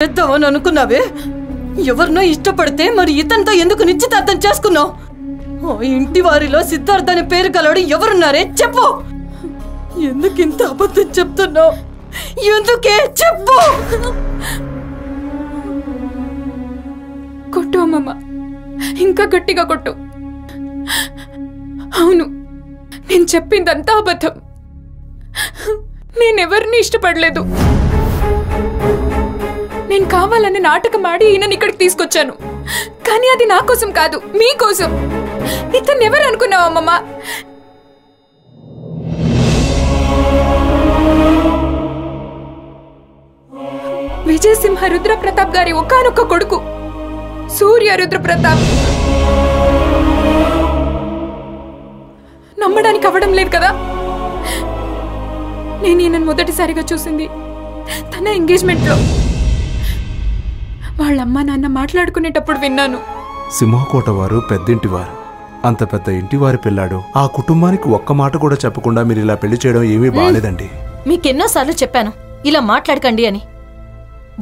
చేద్దామని అనుకున్నావే? ఎవరినో ఇష్టపడితే మరి ఇతనితో ఎందుకు నిశ్చితార్థం చేసుకున్నావు? ఇంటి వారిలో సిద్ధార్థ అనే పేరు కలవడం ఎవరున్నారే చెప్పు. ఎందుకింత అబద్ధం చెప్తున్నావు? ఎందుకే చెప్పు. కొట్టు అమ్మమ్మ, ఇంకా గట్టిగా కొట్టు. అవును, నేను చెప్పిందంతా అబద్ధం. నేనెవరిని ఇష్టపడలేదు. నేను కావాలని నాటకం ఆడి ఈయనని ఇక్కడికి తీసుకొచ్చాను. కానీ అది నా కోసం కాదు, మీకోసం. ఇతను ఎవరు అనుకున్నావు అమ్మమ్మ? విజయసింహ రుద్రప్రతాప్ గారి ఒకానొక్క కొడుకు సూర్య రుద్రప్రతాప్. నమ్మడానికి అవ్వడం లేదు కదా? నేను ఈయనను మొదటిసారిగా చూసింది తన ఎంగేజ్మెంట్ లో. వాళ్ళమ్మ నాన్న మాట్లాడుకునేటప్పుడు విన్నాను. సింహకోట వారు పెద్దింటివారు, అంత పెద్ద ఇంటివారి పిల్లాడు. ఆ కుటుంబానికి ఒక్క మాట కూడా చెప్పకుండా మీరు ఇలా పెళ్లి చేయడం ఏమీ బాలేదండి. మీకెన్నోసార్లు చెప్పాను ఇలా మాట్లాడకండి అని.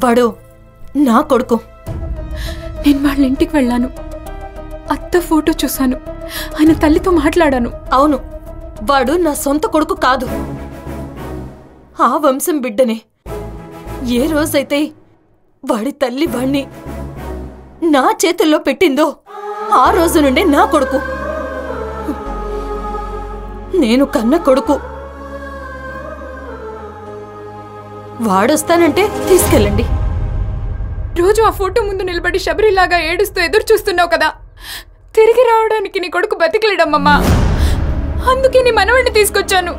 వాడు నా కొడుకు. నేను వాళ్ళ ఇంటికి వెళ్ళాను, అత్త ఫోటో చూశాను, ఆయన తల్లితో మాట్లాడాను. అవును, వాడు నా సొంత కొడుకు కాదు, ఆ వంశం బిడ్డనే. ఏ రోజైతే వాడి తల్లి వాణ్ణి నా చేతుల్లో పెట్టిందో ఆ రోజు నుండే నా కొడుకు. నేను కన్న కొడుకు. వాడొస్తానంటే తీసుకెళ్ళండి. రోజు ఆ ఫోటో ముందు నిలబడి శబరిలాగా ఏడుస్తూ ఎదురు చూస్తున్నావు కదా, తిరిగి రావడానికి నీ కొడుకు బతికలేడమ్మమ్మా. అందుకే నీ మనవడిని తీసుకొచ్చాను.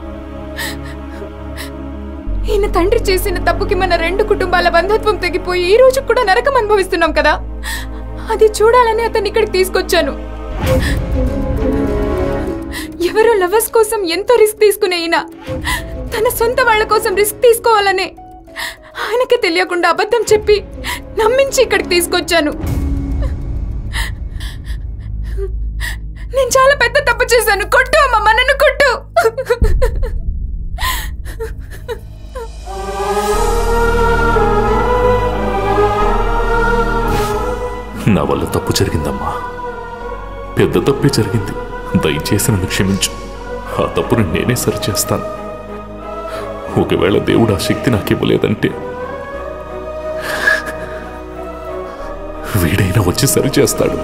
ఈయన తండ్రి చేసిన తప్పుకి మన రెండు కుటుంబాల బంధుత్వం తెగిపోయి ఈ రోజు కూడా నరకం అనుభవిస్తున్నాం కదా, అది చూడాలని అతన్ని ఇక్కడికి తీసుకొచ్చాను. ఎవరో లవర్స్ కోసం ఎంతో రిస్క్ తీసుకునే ఈయన తన సొంత వాళ్ళ కోసం రిస్క్ తీసుకోవాలనే ఆయనకి తెలియకుండా అబద్ధం చెప్పి నమ్మించి ఇక్కడికి తీసుకొచ్చాను. నేను చాలా పెద్ద తప్పు చేశాను. కొట్టు అమ్మమ్మ, నన్ను కొట్టు. నా వల్ల తప్పు జరిగిందమ్మా, పెద్ద తప్పే జరిగింది. దయచేసి నన్ను క్షమించు. ఆ తప్పును నేనే సరిచేస్తాను. ఒకవేళ దేవుడు ఆ శక్తి నాకు ఇవ్వలేదంటే వీడైనా వచ్చి సరిచేస్తాడు.